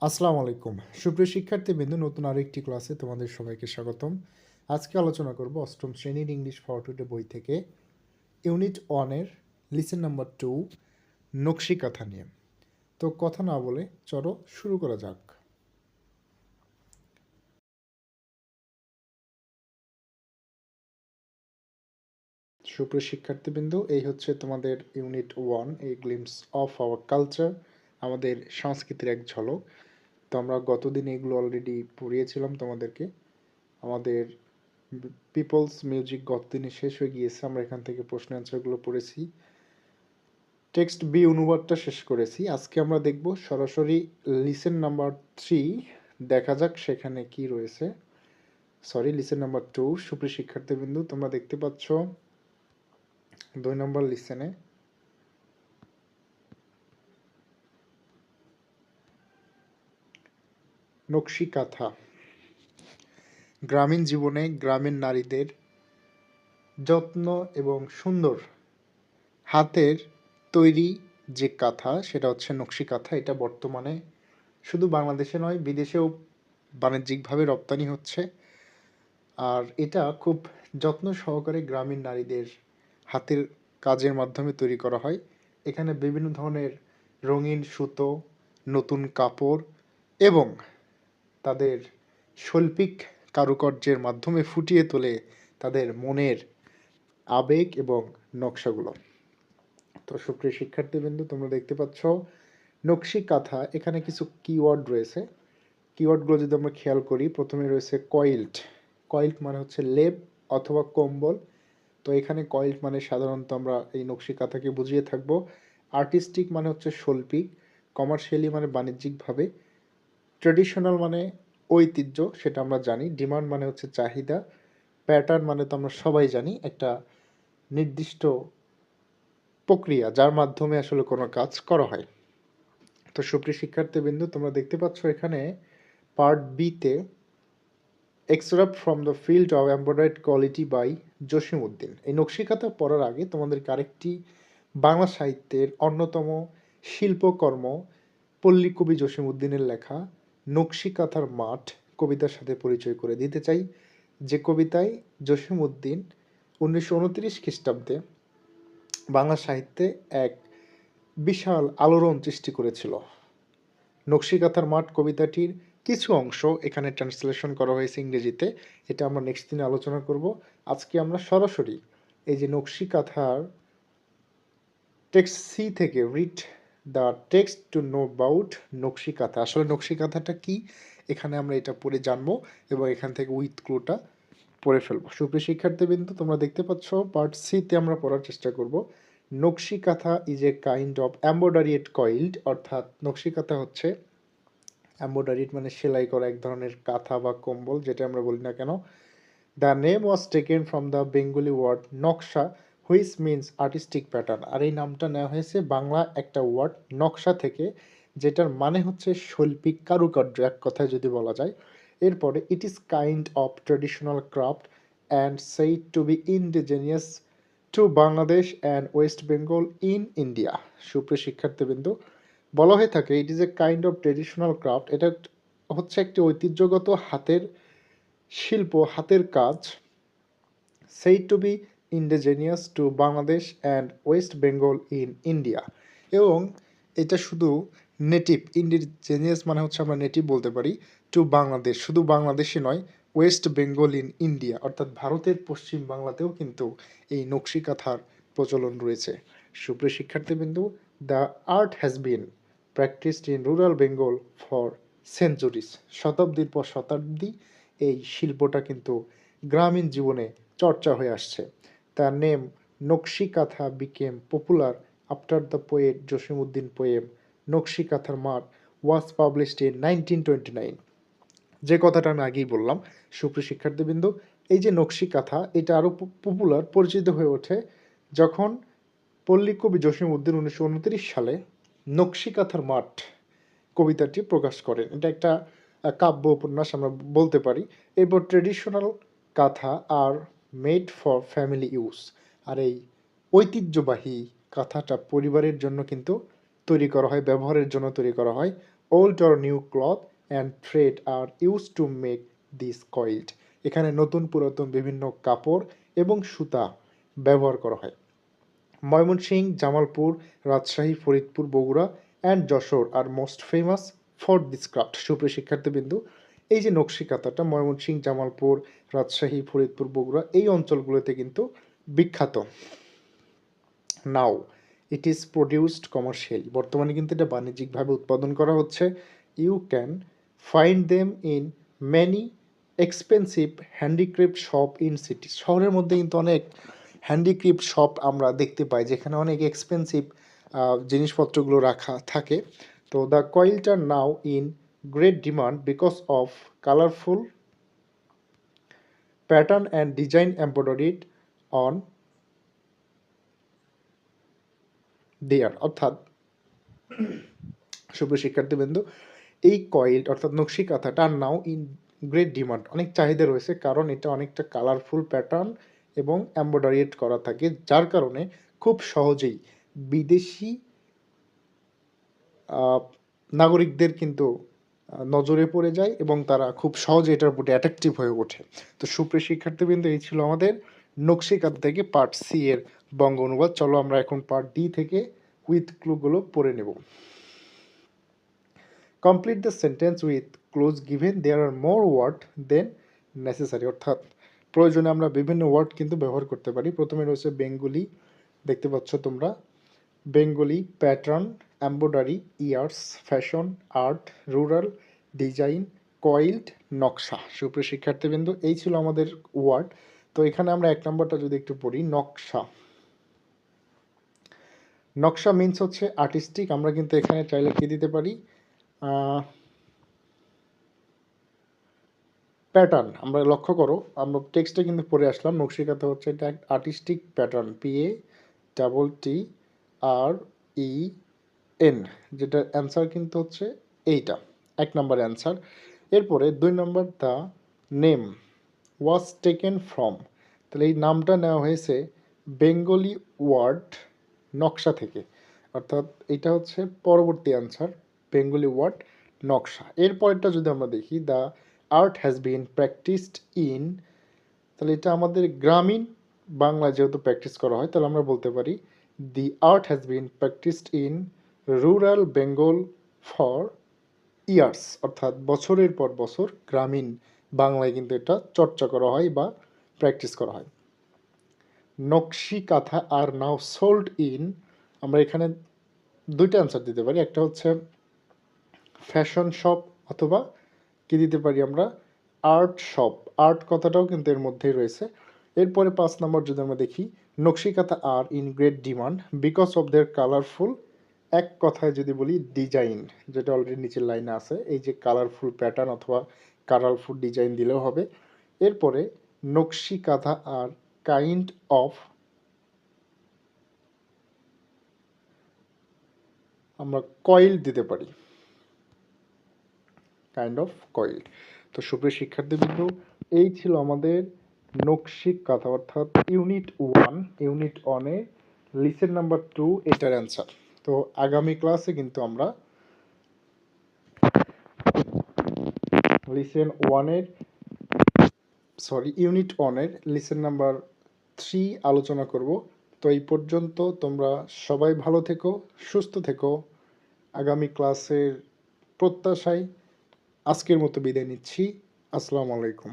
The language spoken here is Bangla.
আসসালামু আলাইকুম সুপ্রিয় শিক্ষার্থীবৃন্দ, নতুন আরেকটি ক্লাসে তোমাদের সবাইকে স্বাগতম। আজকে আলোচনা করব অষ্টম শ্রেণীর ইংলিশ ফর টুডে বই থেকে ইউনিট 1-এর লিসেন নাম্বার 2 নকশি কাঁথা নিয়ে। তো কথা না বলে চলো শুরু করা যাক। সুপ্রিয় শিক্ষার্থীবৃন্দ, এই হচ্ছে তোমাদের unit 1, A glimpse of our culture, আমাদের সংস্কৃতির এক ঝলক। তো আমরা গতদিন এগুলো অলরেডি পড়িয়েছিলাম তোমাদেরকে। আমাদের পিপলস মিউজিক গতদিনে শেষ হয়ে গিয়েছে, আমরা এখান থেকে প্রশ্ন অ্যান্সারগুলো পড়েছি, টেক্সট বি অনুবাদটা শেষ করেছি। আজকে আমরা দেখব সরাসরি লিসেন নাম্বার 3, দেখা যাক সেখানে কি রয়েছে। Listen number 2। সুপ্রিয় শিক্ষার্থীবৃন্দু, তোমরা দেখতে পাচ্ছ 2 নম্বর লিসেনে নকশি কাঁথা। গ্রামীণ জীবনে গ্রামীণ নারীদের যত্ন এবং সুন্দর হাতের তৈরি যে কাঁথা, সেটা হচ্ছে নকশি কাঁথা। এটা বর্তমানে শুধু বাংলাদেশে নয়, বিদেশেও বাণিজ্যিকভাবে রপ্তানি হচ্ছে। আর এটা খুব যত্ন সহকারে গ্রামীণ নারীদের হাতের কাজের মাধ্যমে তৈরি করা হয়। এখানে বিভিন্ন ধরনের রঙিন সুতো, নতুন কাপড় এবং তাদের শৈল্পিক কারুকার্যের মাধ্যমে ফুটিয়ে তোলে তাদের মনের আবেগ এবং নকশাগুলো। তো সুপ্রিয় শিক্ষার্থীবৃন্দ, তোমরা দেখতে পাচ্ছ নকশি কাঁথা। এখানে কিছু কিওয়ার্ড রয়েছে। কিওয়ার্ডগুলো যদি আমরা খেয়াল করি, প্রথমে রয়েছে কয়েলড। কয়েলড মানে হচ্ছে লেপ অথবা কম্বল। তো এখানে কয়েলড মানে সাধারণত আমরা এই নকশি কাঁথাকে বুঝিয়ে থাকবো। আর্টিস্টিক মানে হচ্ছে শৈল্পিক, কমার্শিয়ালি মানে বাণিজ্যিকভাবে, ট্রেডিশনাল মানে ঐতিহ্য, সেটা আমরা জানি, ডিমান্ড মানে হচ্ছে চাহিদা, প্যাটার্ন মানে তো আমরা সবাই জানি একটা নির্দিষ্ট প্রক্রিয়া যার মাধ্যমে আসলে কোনো কাজ করা হয়। তো সুপ্রিয় শিক্ষার্থীবৃন্দু, তোমরা দেখতে পাচ্ছ এখানে পার্ট বিতে extract from the field of embroidered quality by Jasim Uddin. এই নকশি কাঁথা পড়ার আগে তোমাদেরকে আরেকটি বাংলা সাহিত্যের অন্যতম শিল্পকর্ম পল্লী কবি জসিম উদ্দিনের লেখা নকশি কাঁথার মাঠ কবিতার সাথে পরিচয় করে দিতে চাই, যে কবিতায় জসিম উদ্দিন 1929 খ্রিস্টাব্দে বাংলা সাহিত্যে এক বিশাল আলোড়ন সৃষ্টি করেছিল। নকশি কাঁথার মাঠ কবিতাটির কিছু অংশ এখানে ট্রান্সলেশন করা হয়েছে ইংরেজিতে, এটা আমরা নেক্সট দিনে আলোচনা করব। আজকে আমরা সরাসরি এই যে নকশি কাঁথার টেক্সট সি থেকে read the text to know about নকশি কাঁথা, আসলে নকশি কাঁথাটা কি এখানে আমরা এটা পড়ে জানবো এবং এখান থেকে উইথ ক্লুটা পড়ে ফেলবো। সুপ্রিয় শিক্ষার্থীবৃন্দ, তোমরা দেখতে পাচ্ছ পার্ট সিতে আমরা পড়ার চেষ্টা করব। নকশি কাঁথা is a kind of embroidered coiled, অর্থাৎ নকশি কাঁথা হচ্ছে এমব্রয়ডারিড মানে সেলাই করা এক ধরনের কাঁথা বা কম্বল, যেটা আমরা বলি না কেন। The name was taken from the Bengali word naksha which means artistic pattern. আর এই নামটা নেওয়া হয়েছে বাংলা একটা ওয়ার্ড নকশা থেকে, যেটার মানে হচ্ছে শৈল্পিক কারুকার্য এক কথায় যদি বলা যায়। এরপরে it is kind of traditional craft and said to be indigenous to Bangladesh and West Bengal in India. সুপ্রিয় শিক্ষার্থীবৃন্দ, বলা হয়ে থাকে it is a kind of traditional craft, এটা হচ্ছে একটি ঐতিহ্যগত হাতের শিল্প, হাতের কাজ, said to be indigenous to Bangladesh and West Bengal in India. এবং এটা শুধু নেটিভ, ইন্ডিজেনিয়াস মানে হচ্ছে আমরা নেটিভ বলতে পারি, টু বাংলাদেশ শুধু বাংলাদেশে নয়, ওয়েস্ট বেঙ্গল ইন ইন্ডিয়া অর্থাৎ ভারতের পশ্চিম বাংলাতেও কিন্তু এই নকশি কাঁথার প্রচলন রয়েছে। সুপ্রিয় শিক্ষার্থীবৃন্দ, the art has been practised in rural Bengal for centuries. শতাব্দীর পর শতাব্দী এই শিল্পটা কিন্তু গ্রামীণ জীবনে চর্চা হয়ে আসছে। তার নেম নকশি কাঁথা became popular after the poet Jasim Uddin poem নকশি কাঁথার মাঠ ওয়াজ পাবলিশড ইন 1929। যে কথাটা আমি আগেই বললাম। সুপ্রিয় শিক্ষার্থীবৃন্দ, এই যে নকশি কাঁথা, এটা আরও পপুলার পরিচিত হয়ে ওঠে যখন পল্লী কবি জসিম উদ্দিন 1929 সালে নকশি কাঁথার মাঠ কবিতাটি প্রকাশ করেন। এটা একটা কাব্য উপন্যাস আমরা বলতে পারি। এরপর ট্রেডিশনাল কাঁথা are made for family use, আর এই ঐতিহ্যবাহী কাঁথাটা পরিবারের জন্য কিন্তু তৈরি করা হয়, ব্যবহারের জন্য তৈরি করা হয়। Old or new cloth and thread are use to make this coiled. এখানে নতুন পুরাতন বিভিন্ন কাপড় এবং সুতা ব্যবহার করা হয়। Mymensingh, Jamalpur, Rajshahi, Faridpur, Bogura and Jessore are most famous for this craft. সুপ্রিয় শিক্ষার্থীবৃন্দু, এই যে নকশি কাঁথাটা ময়মনসিংহ, জামালপুর, রাজশাহী, ফরিদপুর, বগুড়া এই অঞ্চলগুলোতে কিন্তু বিখ্যাত। Now it is produced commercially, বর্তমানে কিন্তু এটা বাণিজ্যিকভাবে উৎপাদন করা হচ্ছে। You can find them in many expensive handicraft shop in city. শহরের মধ্যে কিন্তু অনেক হ্যান্ডিক্রাফট শপ আমরা দেখতে পাই যেখানে অনেক এক্সপেন্সিভ জিনিসপত্রগুলো রাখা থাকে। তো দ্য কয়েলটা now in great demand because of colourful pattern and design embroidered on there. অর্থাৎ সুপ্রিয় শিক্ষার্থীবৃন্দ, এই কয়েল অর্থাৎ নকশি কাঁথাটার নাও ইন গ্রেট ডিমান্ড, অনেক চাহিদা রয়েছে, কারণ এটা অনেকটা কালারফুল প্যাটার্ন এবং এমব্রয়ডারিড করা থাকে, যার কারণে খুব সহজেই বিদেশি নাগরিকদের কিন্তু নজরে পড়ে যায় এবং তারা খুব সহজে এটার প্রতি অ্যাট্রাকটিভ হয়ে ওঠে। তো সুপ্রিয় শিক্ষার্থীবৃন্দ, এই ছিল আমাদের নকশি কাঁথা থেকে পার্ট সি এর বঙ্গ অনুবাদ। চলো আমরা এখন পার্ট ডি থেকে উইথ ক্লুগুলো পড়ে নেব। Complete the sentence with clues given there are more word than necessary. অর্থাৎ প্রয়োজনে আমরা বিভিন্ন ওয়ার্ড কিন্তু ব্যবহার করতে পারি। প্রথমে রয়েছে বেঙ্গলি, দেখতে পাচ্ছ তোমরা, Bengali, pattern, embroidery, years, fashion, art, rural, design, coiled, নকশা। সুপ্রিয় শিক্ষার্থীবৃন্দ, এই ছিল আমাদের ওয়ার্ড। তো এখানে আমরা এক নম্বরটা যদি একটু পড়ি, নকশা। নকশা মিন্স হচ্ছে আর্টিস্টিক। আমরা কিন্তু এখানে চাইলে কি দিতে পারি, প্যাটার্ন। আমরা লক্ষ্য করো, আমরা টেক্সটে কিন্তু পড়ে আসলাম নকশি কাঁথা হচ্ছে এটা আর্টিস্টিক প্যাটার্ন, PATTERN, যেটা অ্যান্সার কিন্তু হচ্ছে এইটা, এক নম্বর অ্যান্সার। এরপরে দুই নম্বর, the name was taken from, তাহলে এই নামটা নেওয়া হয়েছে বেঙ্গলি ওয়ার্ড নকশা থেকে, অর্থাৎ এটা হচ্ছে পরবর্তী অ্যান্সার, বেঙ্গলি ওয়ার্ড নকশা। এরপরেরটা যদি আমরা দেখি, the art has been practised in, তাহলে এটা আমাদের গ্রামীণ বাংলা যেহেতু প্র্যাকটিস করা হয়, তাহলে আমরা বলতে পারি দি art has been practised in rural Bengal for years, অর্থাৎ বছরের পর বছর গ্রামীণ বাংলায় কিন্তু এটা চর্চা করা হয় বা প্র্যাকটিস করা হয়। নকশি কাঁথা আর নাও সোল্ড ইন, আমরা এখানে দুইটা অ্যান্সার দিতে পারি, একটা হচ্ছে ফ্যাশন শপ অথবা কি দিতে পারি আমরা, আর্ট শপ। আর্ট কথাটাও কিন্তু এর মধ্যেই রয়েছে। এরপরে 5 নম্বর যদি আমরা দেখি, nakshi kantha are in great demand because of their colourful, এক কথায় যদি বলি ডিজাইন, যেটা অলরেডি নিচের লাইনে আছে, এই যে কালারফুল প্যাটার্ন অথবা কালারফুল ডিজাইন দিলেও হবে। এরপরে নকশি কাঁথা আর কাইন্ড অফ, আমরা কয়েল দিতে পারি, কাইন্ড অফ কয়েল। তো সুপ্রিয় শিক্ষার্থীবৃন্দ, এই ছিল আমাদের নকশি কাঁথা অর্থাৎ ইউনিট 1, ইউনিট 1-এ লিসেন নাম্বার 2 এটার অ্যান্সার। তো আগামী ক্লাসে কিন্তু আমরা লিসেন 1-এর ইউনিট 1-এর লিসেন নাম্বার 3 আলোচনা করব। তো এই পর্যন্ত তোমরা সবাই ভালো থেকো, সুস্থ থেকো। আগামী ক্লাসের প্রত্যাশায় আজকের মতো বিদায় নিচ্ছি। আসসালামু আলাইকুম।